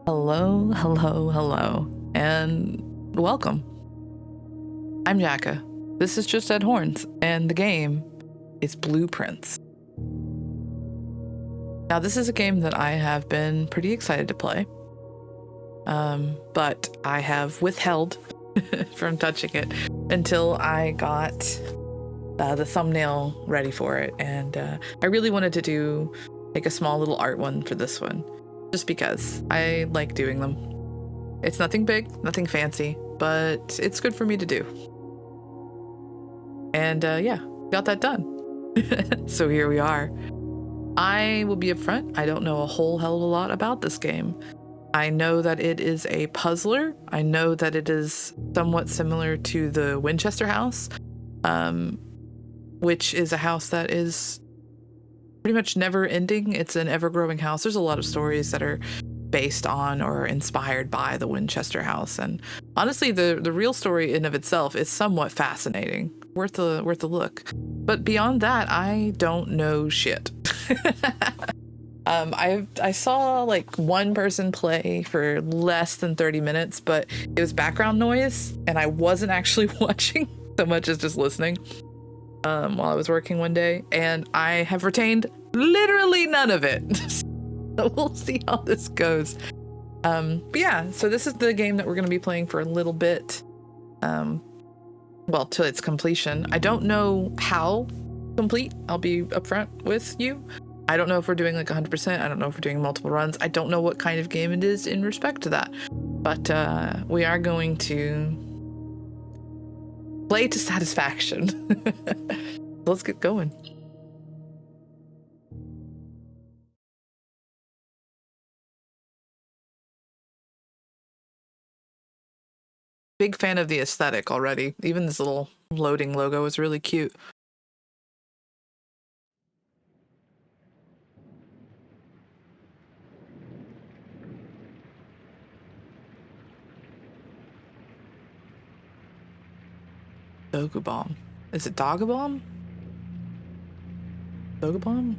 Hello, hello, hello, and welcome. I'm Jacka. This is Just Dead Horns, and the game is Blueprints. Now, this is a game that I have been pretty excited to play, but I have withheld from touching it until I got the thumbnail ready for it, and I really wanted to do like a small little art one for this one, just because I like doing them. It's nothing big, nothing fancy, but it's good for me to do. And yeah, got that done. So here we are. I will be upfront. I don't know a whole hell of a lot about this game. I know that it is a puzzler. I know that it is somewhat similar to the Winchester house, which is a house that is pretty much never ending. It's an ever-growing house. There's a lot of stories that are based on or inspired by the Winchester house, and honestly the real story in of itself is somewhat fascinating, worth a look. But beyond that, I don't know shit. I saw like one person play for less than 30 minutes, but it was background noise and I wasn't actually watching so much as just listening while I was working one day, and I have retained literally none of it. So we'll see how this goes. But yeah, so this is the game that we're going to be playing for a little bit. Well, till its completion. I don't know how complete, I'll be upfront with you. I don't know if we're doing like 100%. I don't know if we're doing multiple runs. I don't know what kind of game it is in respect to that. But we are going to play to satisfaction. Let's get going. Big fan of the aesthetic already. Even this little loading logo is really cute. Dogubomb. Is it Dogubomb? Dogubomb?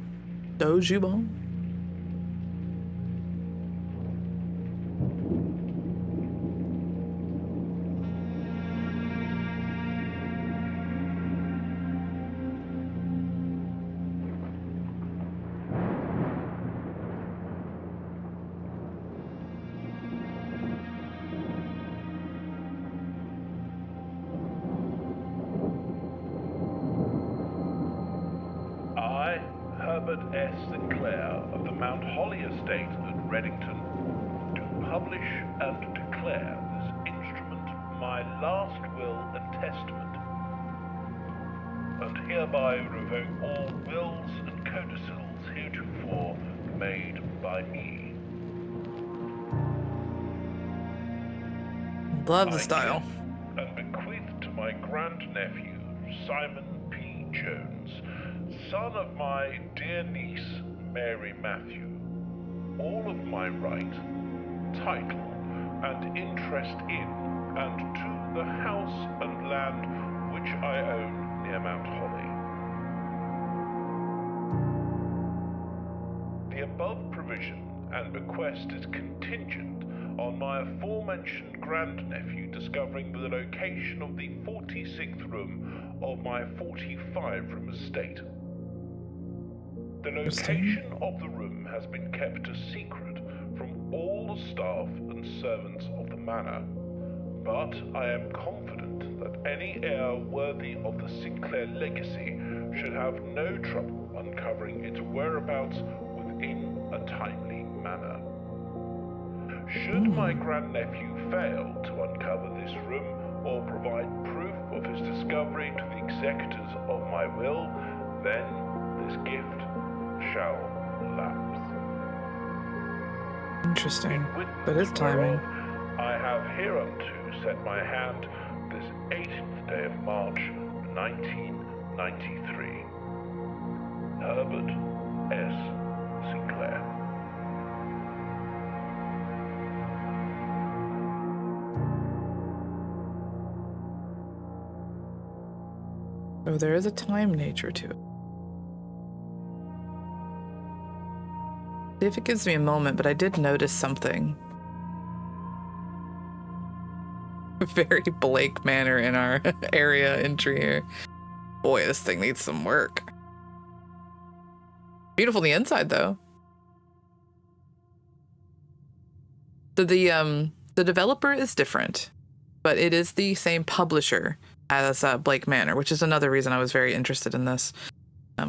Dojubomb? I, Herbert S. Sinclair of the Mount Holly Estate at Reddington, do publish and declare this instrument my last will and testament, and hereby revoke all wills and codicils heretofore made by me. Love the style. And bequeath to my grandnephew, Simon P. Jones, son of my dear niece, Mary Matthew, all of my right, title, and interest in and to the house and land which I own near Mount Holly. The above provision and bequest is contingent on my aforementioned grandnephew discovering the location of the 46th room of my 45-room estate. The location of the room has been kept a secret from all the staff and servants of the manor, but I am confident that any heir worthy of the Sinclair legacy should have no trouble uncovering its whereabouts within a timely manner. Should my grandnephew fail to uncover this room or provide proof of his discovery to the executors of my will, then this gift shall lapse. Interesting. But it's timing. I have hereunto set my hand this 18th day of March, 1993. Herbert S. Sinclair. Oh, there is a time nature to it. See if it gives me a moment, but I did notice something Very Blake Manor in our area entry here. Boy, this thing needs some work. Beautiful on the inside though. So the developer is different, but it is the same publisher as Blake Manor, which is another reason I was very interested in this.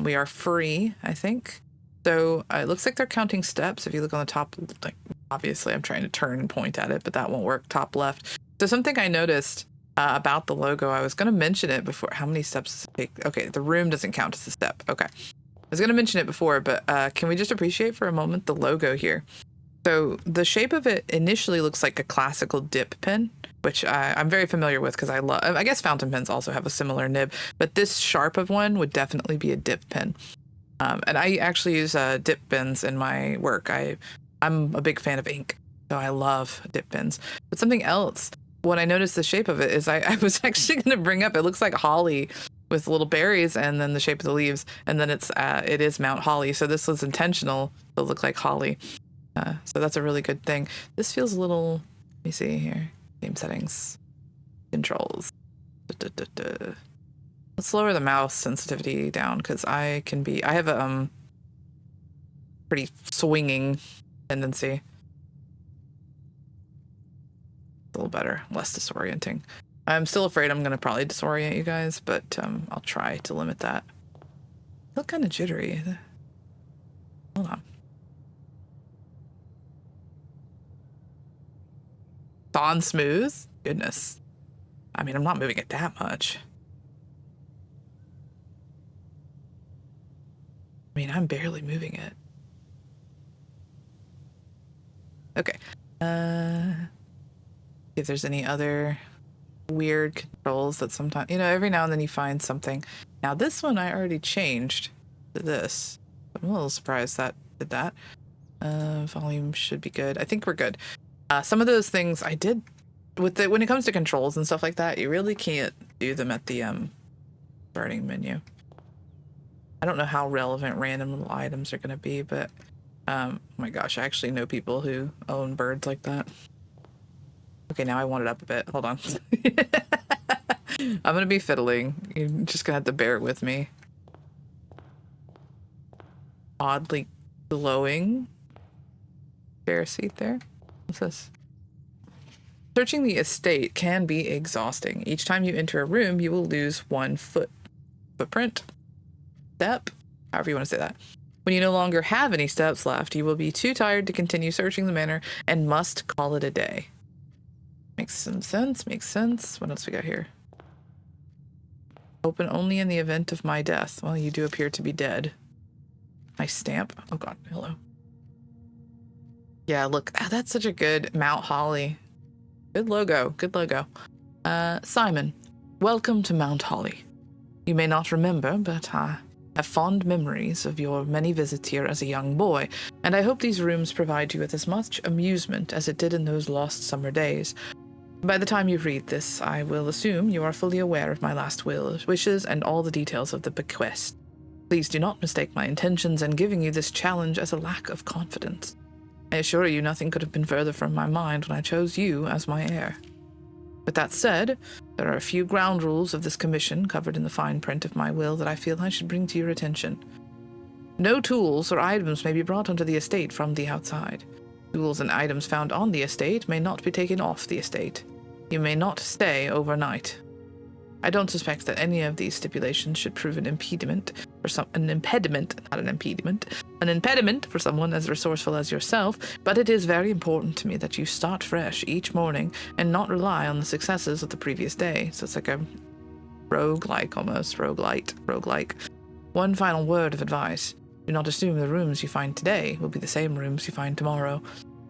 We are free, I think. So it looks like they're counting steps. If you look on the top, like obviously I'm trying to turn and point at it, but that won't work. Top left. So something I noticed about the logo, I was going to mention it before. How many steps does it take? Okay, the room doesn't count as a step. Okay. I was going to mention it before, but can we just appreciate for a moment the logo here? So the shape of it initially looks like a classical dip pen, which I'm very familiar with because I love, I guess fountain pens also have a similar nib, but this sharp of one would definitely be a dip pen. And I actually use dip pens in my work. I'm a big fan of ink, so I love dip pens. But something else, when I noticed the shape of it is I was actually going to bring up, it looks like holly with little berries and then the shape of the leaves. And then it is Mount Holly. So this was intentional to look like holly. So that's a really good thing. This feels a little, let me see here. Game settings, controls. Let's lower the mouse sensitivity down because I have a pretty swinging tendency. A little better, less disorienting. I'm still afraid I'm going to probably disorient you guys, but I'll try to limit that. I feel kind of jittery. Hold on. On smooth? Goodness. I mean, I'm not moving it that much. I mean, I'm barely moving it. Okay. If there's any other weird controls that sometimes, every now and then you find something. Now this one I already changed to this. I'm a little surprised that did that. Volume should be good. I think we're good. Some of those things I did when it comes to controls and stuff like that, you really can't do them at the starting menu. I don't know how relevant random little items are going to be, but oh my gosh, I actually know people who own birds like that. Okay, now I want it up a bit. Hold on. I'm going to be fiddling. You're just going to have to bear with me. Oddly glowing chair seat there. What's this? Searching the estate can be exhausting. Each time you enter a room, you will lose one footprint, step, however you want to say that. When you no longer have any steps left, you will be too tired to continue searching the manor and must call it a day. Makes some sense, makes sense. What else we got here? Open only in the event of my death. Well, you do appear to be dead. My stamp. Oh god, hello. Yeah, look, that's such a good Mount Holly. Good logo, good logo. Simon, welcome to Mount Holly. You may not remember, but I have fond memories of your many visits here as a young boy, and I hope these rooms provide you with as much amusement as it did in those lost summer days. By the time you read this, I will assume you are fully aware of my last wishes and all the details of the bequest. Please do not mistake my intentions in giving you this challenge as a lack of confidence. I assure you nothing could have been further from my mind when I chose you as my heir. With that said, there are a few ground rules of this commission covered in the fine print of my will that I feel I should bring to your attention. No tools or items may be brought onto the estate from the outside. Tools and items found on the estate may not be taken off the estate. You may not stay overnight. I don't suspect that any of these stipulations should prove an impediment for an impediment for someone as resourceful as yourself, but it is very important to me that you start fresh each morning and not rely on the successes of the previous day. So it's like a roguelike almost, roguelike. One final word of advice. Do not assume the rooms you find today will be the same rooms you find tomorrow.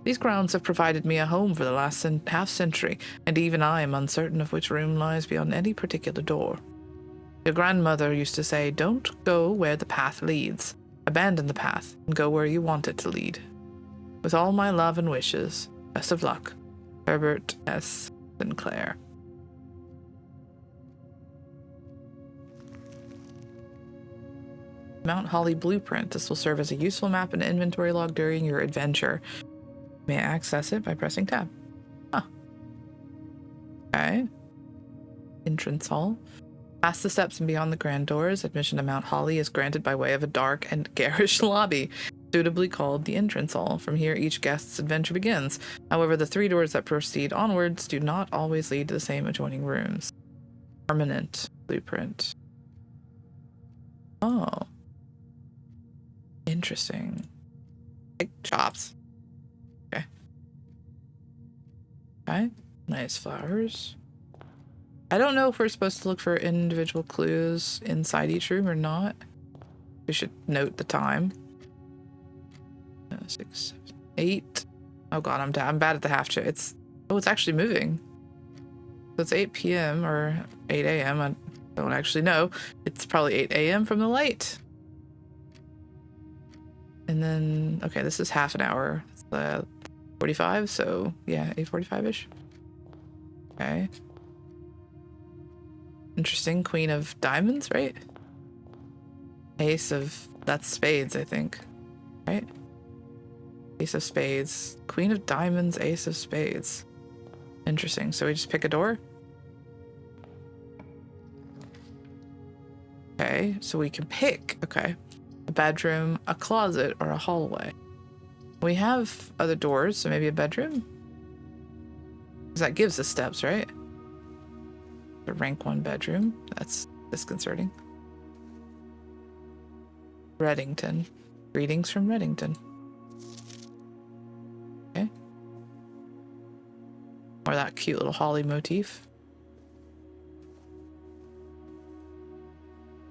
These grounds have provided me a home for the last half-century, and even I am uncertain of which room lies beyond any particular door. Your grandmother used to say, don't go where the path leads. Abandon the path and go where you want it to lead. With all my love and wishes, best of luck, Herbert S. Sinclair. Mount Holly Blueprint. This will serve as a useful map and inventory log during your adventure. You may access it by pressing tab. Huh. Okay. Entrance hall. Past the steps and beyond the grand doors, admission to Mount Holly is granted by way of a dark and garish lobby, suitably called the entrance hall. From here, each guest's adventure begins. However, the 3 doors that proceed onwards do not always lead to the same adjoining rooms. Permanent blueprint. Oh. Interesting. Big chops. Okay. Okay. Nice flowers. I don't know if we're supposed to look for individual clues inside each room or not. We should note the time. 6, 7, 8. Oh god, I'm bad at the half check. It's actually moving. So it's 8 p.m. or 8 a.m. I don't actually know. It's probably 8 a.m. from the light. And then, okay, this is half an hour. It's 45, so yeah, 8:45-ish. Okay. Interesting. Queen of diamonds, right? Ace of, that's spades, I think. Right? Ace of spades. Queen of diamonds, ace of spades. Interesting. So we just pick a door? Okay, so we can pick, okay, a bedroom, a closet, or a hallway. We have other doors, so maybe a bedroom? Because that gives us steps, right? The rank 1 bedroom. That's disconcerting. Reddington. Greetings from Reddington. Okay. Or that cute little holly motif.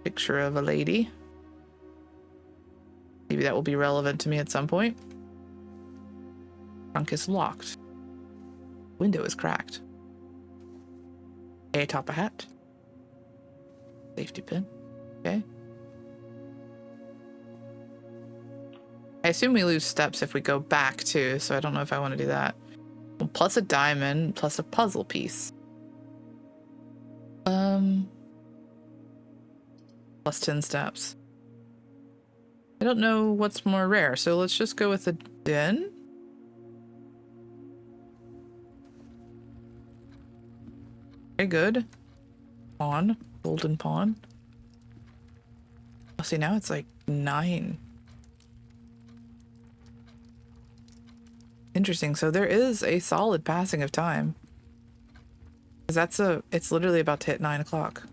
Picture of a lady. Maybe that will be relevant to me at some point. Trunk is locked. Window is cracked. Atop a hat. Safety pin. Okay. I assume we lose steps if we go back too, so I don't know if I want to do that. Well, plus a diamond, plus a puzzle piece. Plus 10 steps. I don't know what's more rare, so let's just go with the den. Very good. Pawn. Golden pawn. Oh, see, now it's like 9. Interesting. So there is a solid passing of time. Because it's literally about to hit 9 o'clock.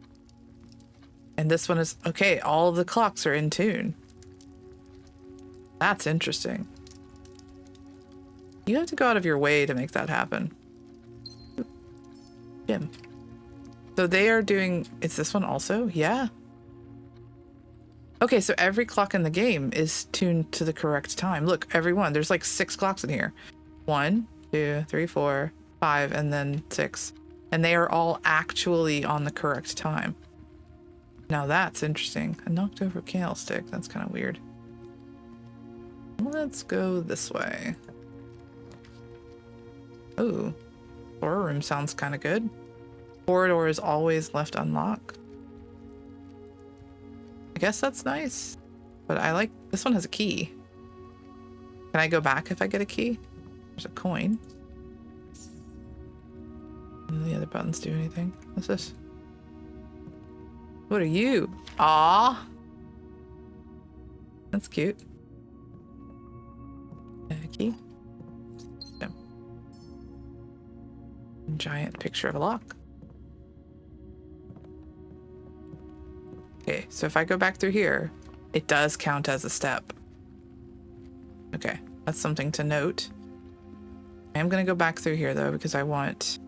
And this one is, okay, all of the clocks are in tune. That's interesting. You have to go out of your way to make that happen. Jim. So they are doing, is this one also? Yeah. Okay, so every clock in the game is tuned to the correct time. Look, every one. There's like 6 clocks in here. 1, 2, 3, 4, 5, and then 6. And they are all actually on the correct time. Now that's interesting. A knocked over candlestick. That's kind of weird. Let's go this way. Oh, storeroom sounds kind of good. Corridor is always left unlocked. I guess that's nice, but I like, this one has a key. Can I go back if I get a key? There's a coin. None of the other buttons do anything. What's this? What are you? Aw. That's cute. Key. Yeah. Giant picture of a lock. Okay, so if I go back through here, it does count as a step. Okay, that's something to note. I am going to go back through here, though, because I want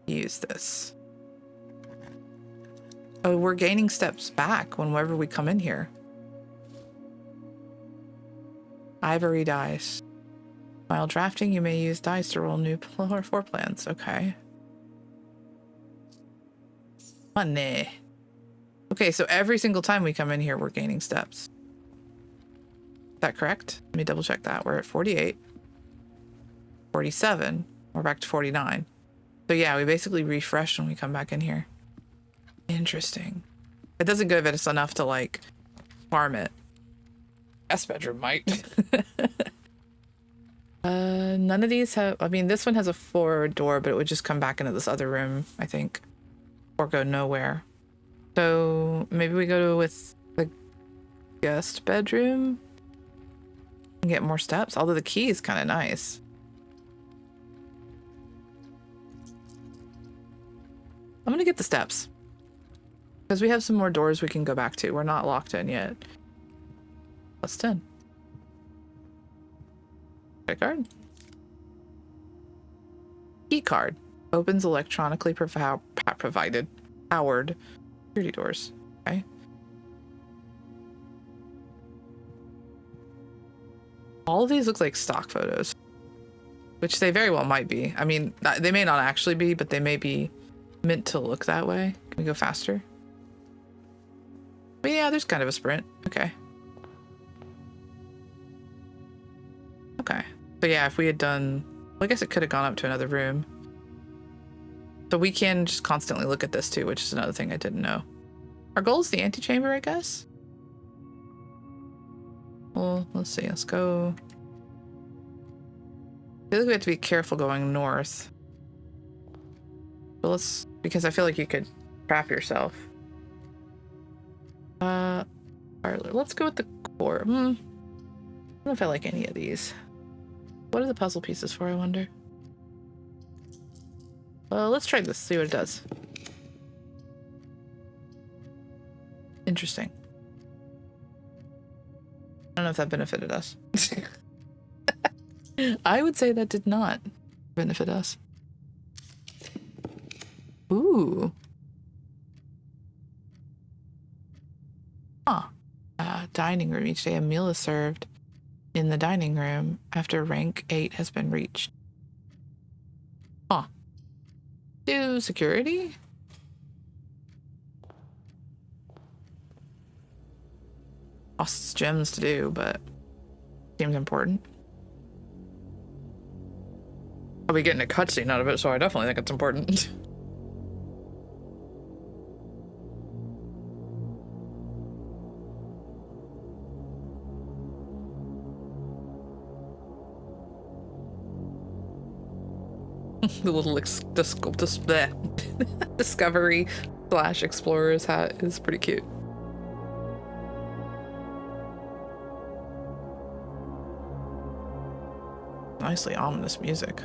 to use this. Oh, we're gaining steps back whenever we come in here. Ivory dice. While drafting, you may use dice to roll new floor plans. Okay. Money. Okay, so every single time we come in here, we're gaining steps. Is that correct? Let me double check that. We're at 48. 47. We're back to 49. So yeah, we basically refresh when we come back in here. Interesting. It doesn't give us enough to, like, farm it. Guest bedroom might. None of these have, I mean, this one has a forward door, but it would just come back into this other room, I think, or go nowhere. So maybe we go with the guest bedroom and get more steps, although the key is kind of nice. I'm gonna get the steps because we have some more doors we can go back to. We're not locked in yet. Plus 10. Credit card. Key card. Opens electronically powered security doors. Okay. All of these look like stock photos, which they very well might be. I mean, they may not actually be, but they may be meant to look that way. Can we go faster? But yeah, there's kind of a sprint. Okay. Okay. So yeah, if we had done, well, I guess it could have gone up to another room. So we can just constantly look at this too, which is another thing I didn't know. Our goal is the antechamber, I guess. Well, let's see. Let's go. I feel like we have to be careful going north. But let's, because I feel like you could trap yourself. Let's go with the core. I don't know if I like any of these. What are the puzzle pieces for, I wonder? Well, let's try this, see what it does. Interesting. I don't know if that benefited us. I would say that did not benefit us. Ooh. Huh. Dining room. Each day a meal is served in the dining room after rank 8 has been reached. Huh. Do security? Costs gems to do, but seems important. I'll be getting a cutscene out of it, so I definitely think it's important. The little discovery / explorer's hat is pretty cute. Nicely ominous music.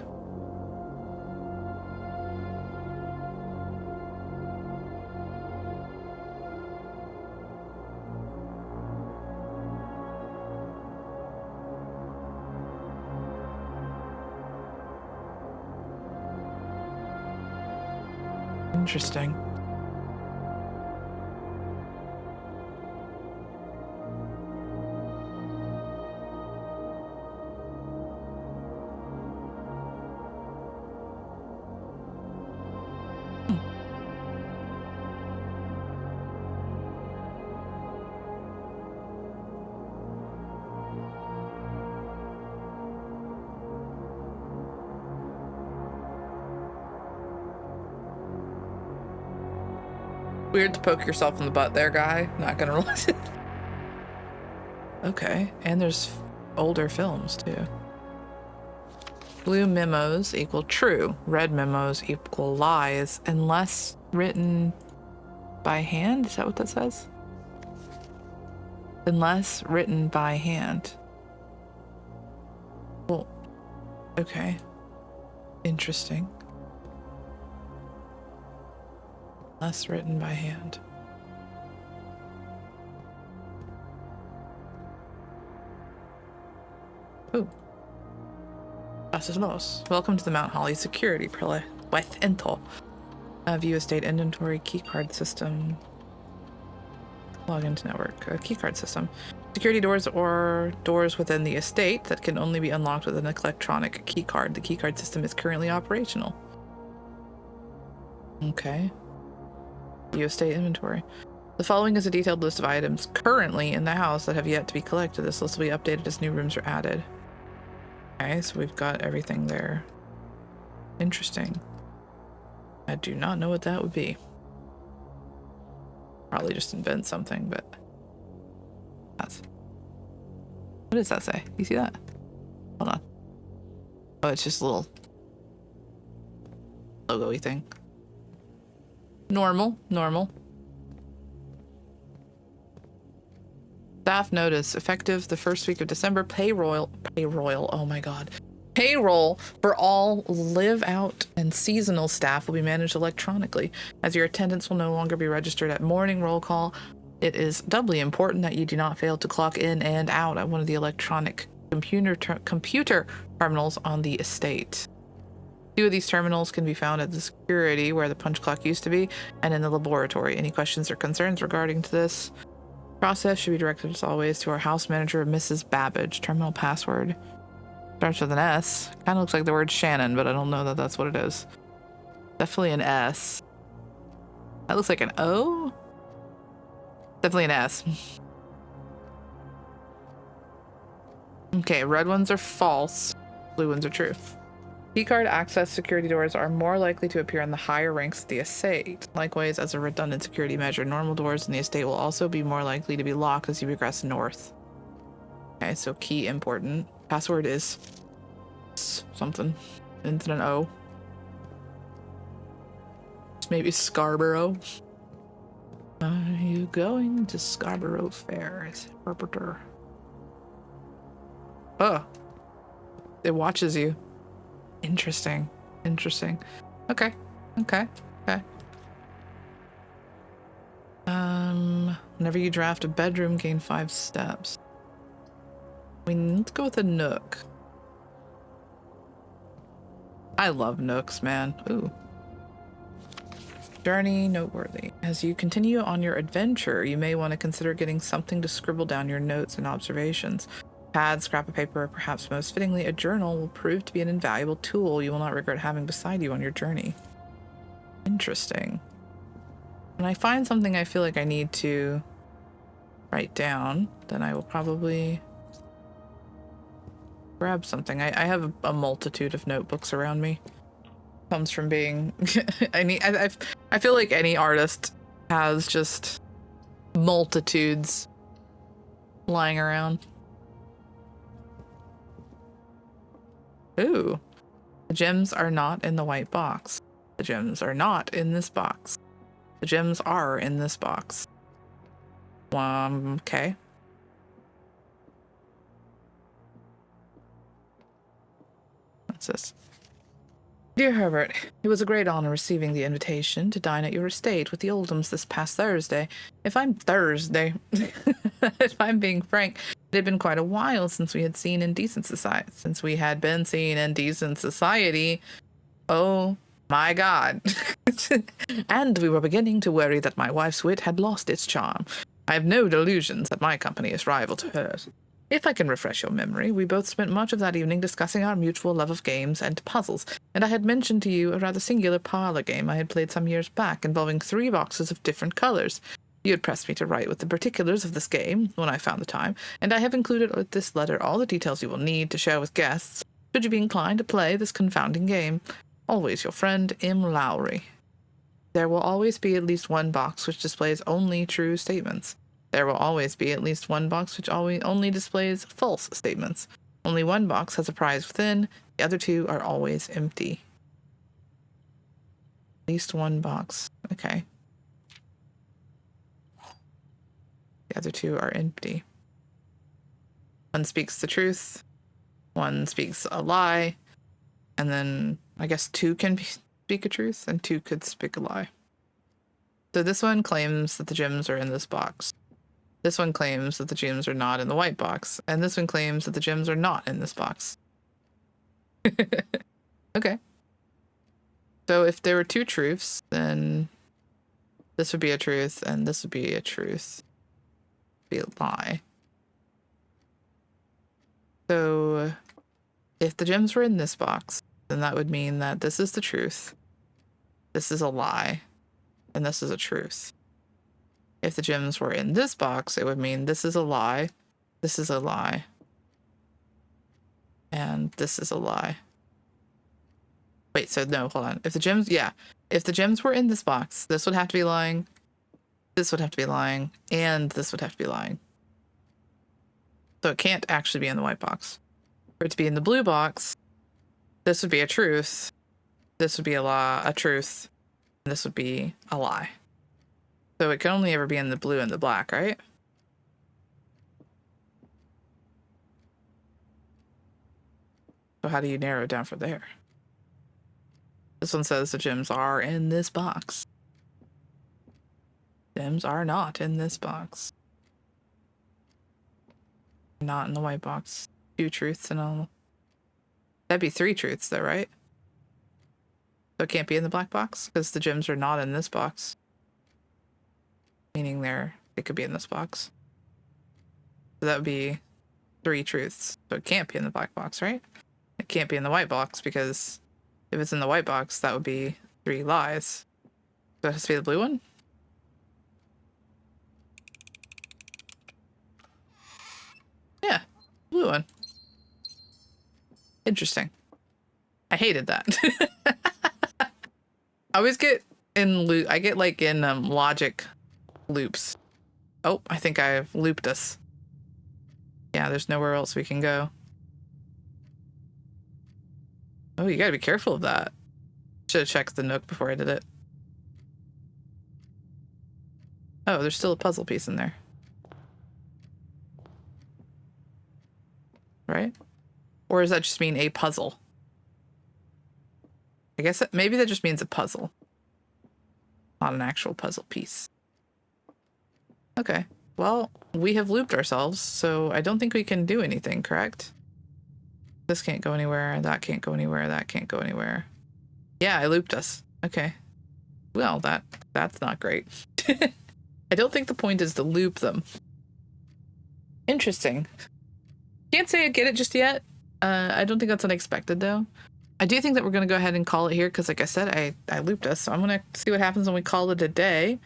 Interesting. Weird to poke yourself in the butt there, guy. Not gonna realize it. Okay, and there's older films too. Blue memos equal true. Red memos equal lies, unless written by hand. Is that what that says? Unless written by hand. Well, okay. Interesting. Unless written by hand. Ooh. This is Los. Welcome to the Mount Holly security prelay with Intel. View estate inventory keycard system. Log into network. Keycard system. Security doors or doors within the estate that can only be unlocked with an electronic keycard. The keycard system is currently operational. Okay. View estate inventory. The following is a detailed list of items currently in the house that have yet to be collected. This list will be updated as new rooms are added. Okay, so we've got everything there. Interesting. I do not know what that would be. Probably just invent something, but that's... What does that say? You see that? Hold on. Oh, it's just a little logo-y thing. Normal. Staff notice, effective the first week of December, payroll, oh my god. Payroll for all live out and seasonal staff will be managed electronically. As your attendance will no longer be registered at morning roll call, it is doubly important that you do not fail to clock in and out at one of the electronic computer terminals on the estate. 2 of these terminals can be found at the security where the punch clock used to be and in the laboratory. Any questions or concerns regarding to this process should be directed as always to our house manager, Mrs. Babbage. Terminal password starts with an S. Kind of looks like the word Shannon, but I don't know that that's what it is. Definitely an S. That looks like an O? Definitely an S. Okay, red ones are false. Blue ones are true. Keycard access security doors are more likely to appear in the higher ranks of the estate. Likewise, as a redundant security measure, normal doors in the estate will also be more likely to be locked as you progress north. Okay, so key important. Password is something. Ends in an O. Maybe Scarborough. Are you going to Scarborough Fair? Interpreter. Oh. It watches you. Interesting. Okay. Whenever you draft a bedroom, gain 5 steps. Let's go with a nook. I love nooks, man. Ooh. Journey noteworthy. As you continue on your adventure, you may want to consider getting something to scribble down your notes and observations. Pad, scrap of paper, or perhaps most fittingly, a journal will prove to be an invaluable tool you will not regret having beside you on your journey. Interesting. When I find something I feel like I need to write down, then I will probably grab something. I have a multitude of notebooks around me. Comes from being I feel like any artist has just multitudes lying around. Ooh. The gems are not in the white box. The gems are not in this box. The gems are in this box. Okay. What's this? Dear Herbert, it was a great honor receiving the invitation to dine at your estate with the Oldhams this past Thursday. If I'm being frank, it had been quite a while since we had seen indecent society. Oh my God. And we were beginning to worry that my wife's wit had lost its charm. I have no delusions that my company is rival to hers. If I can refresh your memory, we both spent much of that evening discussing our mutual love of games and puzzles, and I had mentioned to you a rather singular parlor game I had played some years back involving 3 boxes of different colors. You had pressed me to write with the particulars of this game when I found the time, and I have included with this letter all the details you will need to share with guests, should you be inclined to play this confounding game. Always your friend, M. Lowry. There will always be at least one box which displays only true statements. There will always be at least one box which only displays false statements. Only one box has a prize within, the other 2 are always empty. At least one box. Okay. The other 2 are empty. One speaks the truth, one speaks a lie, and then I guess 2 can speak a truth and 2 could speak a lie. So this one claims that the gems are in this box. This one claims that the gems are not in the white box, and this one claims that the gems are not in this box. Okay. So if there were 2 truths, then this would be a truth, and this would be a truth. Be a lie. So if the gems were in this box, then that would mean that this is the truth, this is a lie, and this is a truth. If the gems were in this box, it would mean this is a lie, this is a lie, and this is a lie. Wait, so no, hold on. If the gems were in this box, this would have to be lying, this would have to be lying, and this would have to be lying. So it can't actually be in the white box. For it to be in the blue box, this would be a truth. This would be a truth. And this would be a lie. So it can only ever be in the blue and the black, right? So how do you narrow it down from there? This one says the gems are in this box. Gems are not in this box. Not in the white box. 2 truths and all. That'd be 3 truths though, right? So it can't be in the black box because the gems are not in this box. Meaning they could be in this box. So that would be 3 truths. So it can't be in the black box, right? It can't be in the white box because if it's in the white box, that would be 3 lies. So it has to be the blue one? Yeah, blue one. Interesting. I hated that. I always get in logic loops. Oh, I think I've looped us. Yeah, there's nowhere else we can go. Oh, you gotta be careful of that. Should have checked the nook before I did it. Oh, there's still a puzzle piece in there. Right? Or does that just mean a puzzle? I guess maybe that just means a puzzle. Not an actual puzzle piece. Okay. Well, we have looped ourselves, so I don't think we can do anything, correct? This can't go anywhere, that can't go anywhere, that can't go anywhere. Yeah, I looped us. Okay. Well, that's not great. I don't think the point is to loop them. Interesting. Can't say I get it just yet. I don't think that's unexpected, though. I do think that we're going to go ahead and call it here, because like I said, I looped us, so I'm going to see what happens when we call it a day.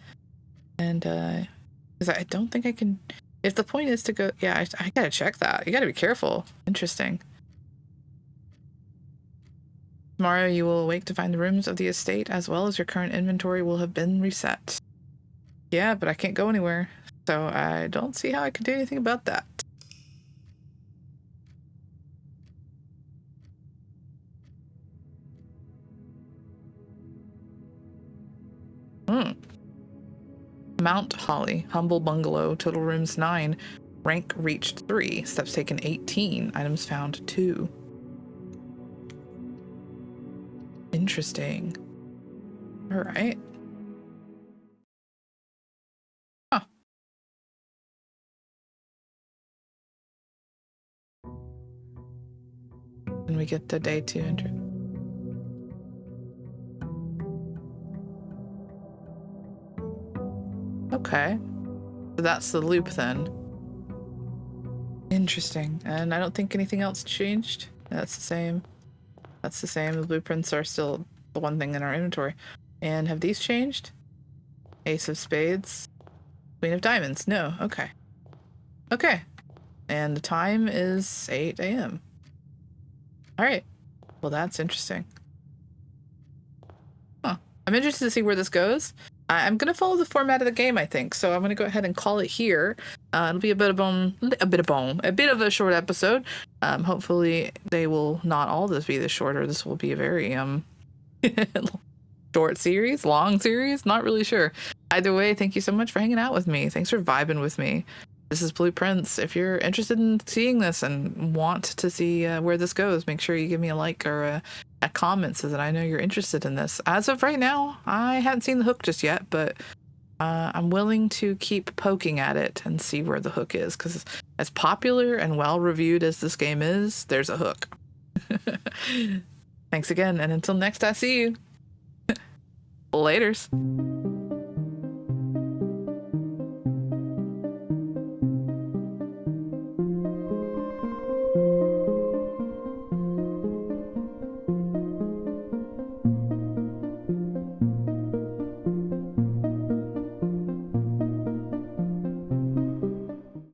And, because I don't think I can... If the point is to go... Yeah, I got to check that. You got to be careful. Interesting. Tomorrow you will awake to find the rooms of the estate as well as your current inventory will have been reset. Yeah, but I can't go anywhere, so I don't see how I can do anything about that. Mount Holly, humble bungalow, total rooms 9, rank reached 3, steps taken 18, items found 2. Interesting. All right. Huh. And we get to day 200. Okay. So that's the loop then. Interesting. And I don't think anything else changed. That's the same. That's the same. The blueprints are still the one thing in our inventory. And have these changed? Ace of spades. Queen of diamonds. No. Okay. Okay. And the time is 8 a.m. All right. Well, that's interesting. Huh. I'm interested to see where this goes. I'm going to follow the format of the game, I think. So I'm going to go ahead and call it here. It'll be a bit of a short episode. Hopefully they will not all this be this short, or this will be a very short series, long series, not really sure. Either way, thank you so much for hanging out with me. Thanks for vibing with me. This is Blueprints. If you're interested in seeing this and want to see where this goes, make sure you give me a like or a comment so that I know you're interested in this. As of right now, I haven't seen the hook just yet, but I'm willing to keep poking at it and see where the hook is, because as popular and well reviewed as this game is, there's a hook. Thanks again, and until next I see you. Laters.